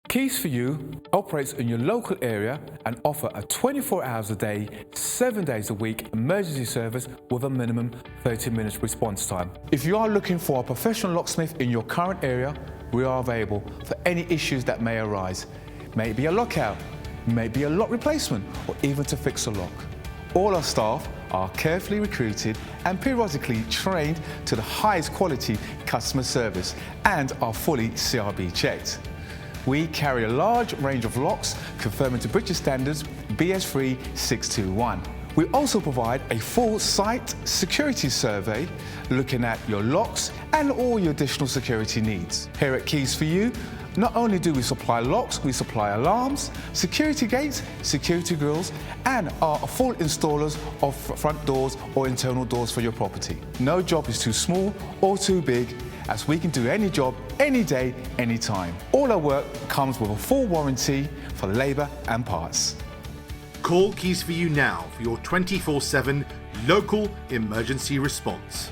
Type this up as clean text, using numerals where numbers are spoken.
Keys for You operates in your local area and offer a 24 hours a day, 7 days a week emergency service with a minimum 30 minutes response time. If you are looking for a professional locksmith in your current area, we are available for any issues that may arise. Maybe a lockout, maybe a lock replacement, or even to fix a lock. All our staff are carefully recruited and periodically trained to the highest quality customer service and are fully CRB checked. We carry a large range of locks conforming to British standards BS3 621. We also provide a full site security survey looking at your locks and all your additional security needs. Here at Keys for You, not only do we supply locks, we supply alarms, security gates, security grills, and are full installers of front doors or internal doors for your property. No job is too small or too big, as we can do any job, any day, any time. All our work comes with a full warranty for labour and parts. Call Keys for You now for your 24/7 local emergency response.